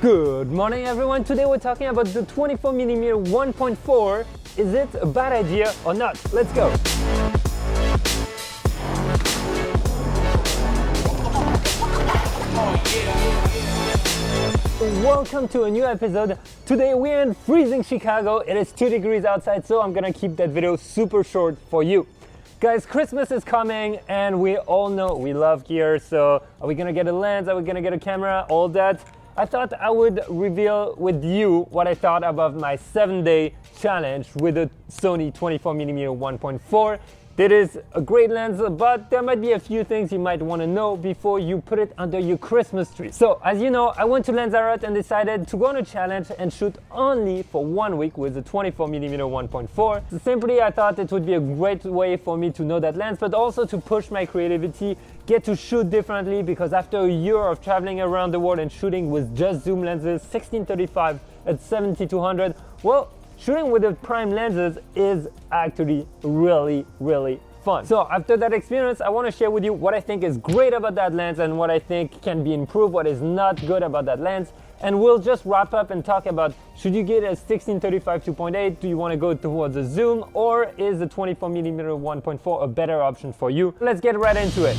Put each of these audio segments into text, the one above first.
Good morning everyone, today we're talking about the 24mm 1.4. Is it a bad idea or not? Let's go! Welcome to a new episode. Today we're in freezing Chicago. It is 2 degrees outside, so I'm gonna keep that video super short for you. Guys, Christmas is coming and we all know we love gear, so are we gonna get a lens? Are we gonna get a camera? All that. I thought I would reveal with you what I thought about my 7-day challenge with the Sony 24mm 1.4. It is a great lens, but there might be a few things you might want to know before you put it under your Christmas tree. So, as you know, I went to Lanzarote and decided to go on a challenge and shoot only for 1 week with the 24mm 1.4. So simply, I thought it would be a great way for me to know that lens, but also to push my creativity, get to shoot differently, because after a year of traveling around the world and shooting with just zoom lenses, 16-35 at 70-200, well, shooting with the prime lenses is actually really fun. So after that experience, I want to share with you what I think is great about that lens and what I think can be improved, what is not good about that lens. And we'll just wrap up and talk about, should you get a 16-35 2.8? Do you want to go towards a zoom, or is the 24mm 1.4 a better option for you? Let's get right into it.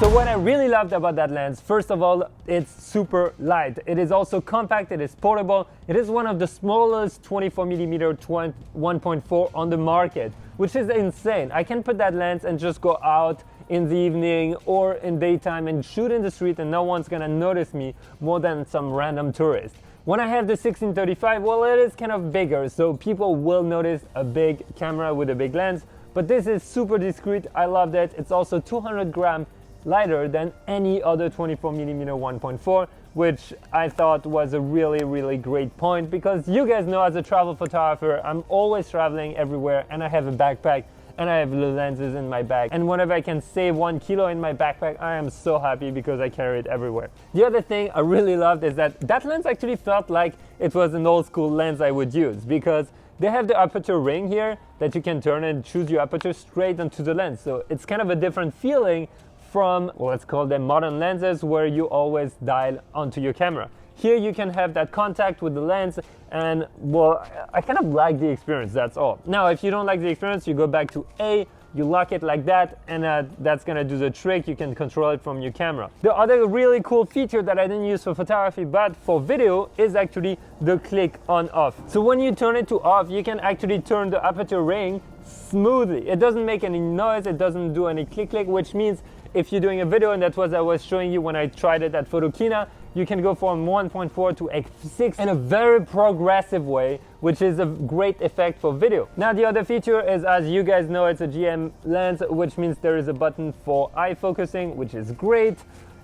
So what I really loved about that lens, first of all, it's super light. It is also compact, it is portable. It is one of the smallest 24mm 1.4 on the market, which is insane. I can put that lens and just go out in the evening or in daytime and shoot in the street and no one's gonna notice me more than some random tourist. When I have the 16-35, well, it is kind of bigger, so people will notice a big camera with a big lens, but this is super discreet. I love that. It's also 200 grams lighter than any other 24mm 1.4, which I thought was a really great point, because you guys know, as a travel photographer, I'm always traveling everywhere and I have a backpack and I have the lenses in my bag, and whenever I can save 1 kilo in my backpack, I am so happy because I carry it everywhere. The other thing I really loved is that that lens actually felt like it was an old school lens I would use, because they have the aperture ring here that you can turn and choose your aperture straight onto the lens, so it's kind of a different feeling from, let's call them, modern lenses where you always dial onto your camera. Here you can have that contact with the lens, and well, I kind of like the experience, that's all. Now, if you don't like the experience, you go back to A, you lock it like that, and that's gonna do the trick. You can control it from your camera. The other really cool feature that I didn't use for photography but for video is actually the click on off. So when you turn it to off, you can actually turn the aperture ring smoothly. It doesn't make any noise, it doesn't do any click, which means if you're doing a video, and that's what I was showing you when I tried it at Photokina, you can go from 1.4 to f6 in a very progressive way, which is a great effect for video. Now, the other feature is, as you guys know, it's a GM lens, which means there is a button for eye focusing, which is great.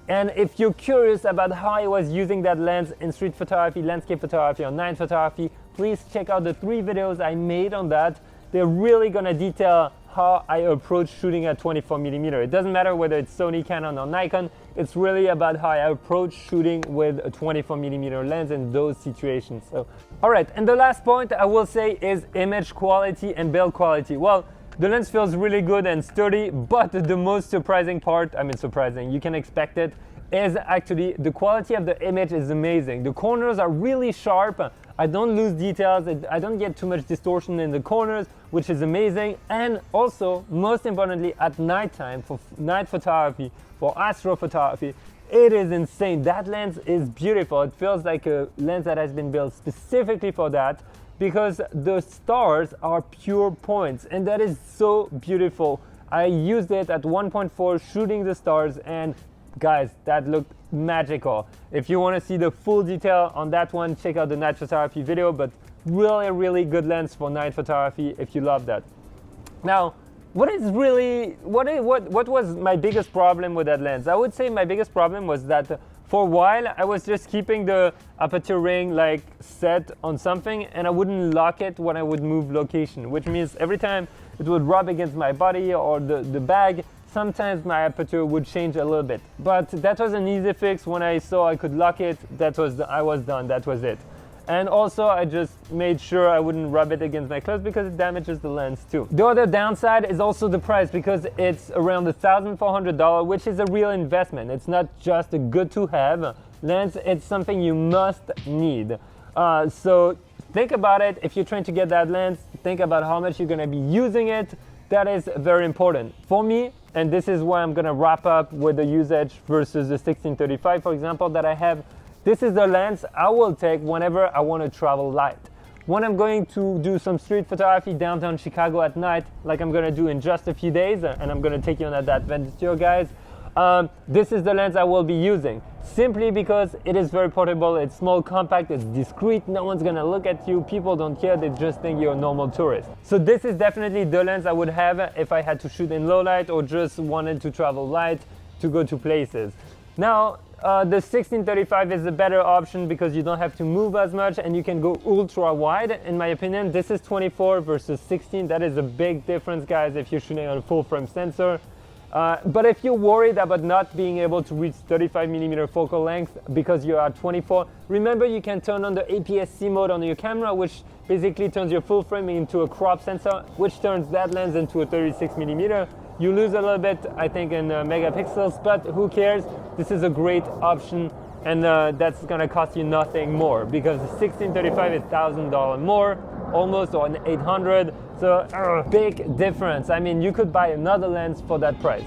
And if you're curious about how I was using that lens in street photography, landscape photography, or night photography, please check out the 3 videos I made on that. They're really gonna detail how I approach shooting at 24mm. It doesn't matter whether it's Sony, Canon, or Nikon. It's really about how I approach shooting with a 24mm lens in those situations. So, all right, and the last point I will say is image quality and build quality. Well, the lens feels really good and sturdy, but the most surprising part, surprising, you can expect it, is actually the quality of the image is amazing. The corners are really sharp. I don't lose details, I don't get too much distortion in the corners, which is amazing. And also, most importantly, at nighttime, for night photography, for astrophotography, it is insane. That lens is beautiful. It feels like a lens that has been built specifically for that, because the stars are pure points, and that is so beautiful. I used it at 1.4 shooting the stars, and guys, that looked magical. If you want to see the full detail on that one, check out the night photography video, but really good lens for night photography if you love that. Now, what was my biggest problem with that lens? I would say my biggest problem was that for a while I was just keeping the aperture ring like set on something, and I wouldn't lock it when I would move location, which means every time it would rub against my body or the bag, sometimes my aperture would change a little bit. But that was an easy fix. When I saw I could lock it, I was done, that was it. And also I just made sure I wouldn't rub it against my clothes because it damages the lens too. The other downside is also the price, because it's around $1,400, which is a real investment. It's not just a good to have lens, it's something you must need. So think about it. If you're trying to get that lens, think about how much you're gonna be using it. That is very important. For me, and this is why I'm gonna wrap up with the usage versus the 16-35, for example, that I have. This is the lens I will take whenever I want to travel light. When I'm going to do some street photography downtown Chicago at night, like I'm going to do in just a few days, and I'm going to take you on that adventure, guys, this is the lens I will be using. Simply because it is very portable, it's small, compact, it's discreet, no one's going to look at you, people don't care, they just think you're a normal tourist. So this is definitely the lens I would have if I had to shoot in low light or just wanted to travel light to go to places. Now, the 16-35 is a better option because you don't have to move as much and you can go ultra wide. In my opinion, this is 24 versus 16. That is a big difference, guys, if you're shooting on a full frame sensor. But if you're worried about not being able to reach 35mm focal length because you are 24, remember you can turn on the APS-C mode on your camera, which basically turns your full frame into a crop sensor, which turns that lens into a 36mm. You lose a little bit, I think, in megapixels, but who cares? This is a great option, and that's gonna cost you nothing more, because the 16-35 is $1,000 more, almost, or an 800. So big difference. I mean, you could buy another lens for that price.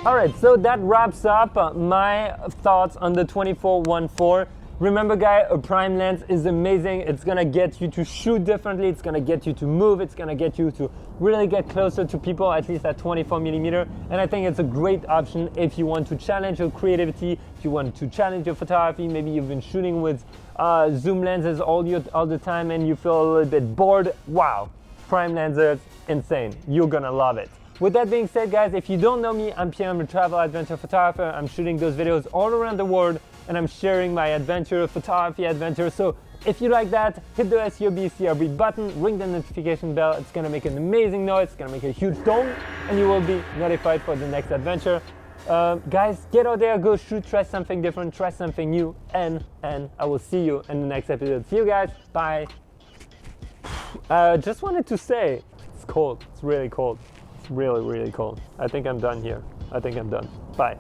All right, so that wraps up my thoughts on the 24-1.4. Remember, guys, a prime lens is amazing. It's gonna get you to shoot differently. It's gonna get you to move. It's gonna get you to really get closer to people, at least at 24mm. And I think it's a great option if you want to challenge your creativity, if you want to challenge your photography. Maybe you've been shooting with zoom lenses all the time and you feel a little bit bored. Wow, prime lenses, insane. You're gonna love it. With that being said, guys, if you don't know me, I'm Pierre. I'm a travel adventure photographer. I'm shooting those videos all around the world, and I'm sharing my adventure, photography adventure. So if you like that, hit the SUBCRB button, ring the notification bell. It's gonna make an amazing noise. It's gonna make a huge dong, and you will be notified for the next adventure. Guys, get out there, go shoot, try something different, try something new, and I will see you in the next episode. See you guys, bye. Just wanted to say, it's cold, it's really cold. It's really, really cold. I think I'm done here. I think I'm done. Bye.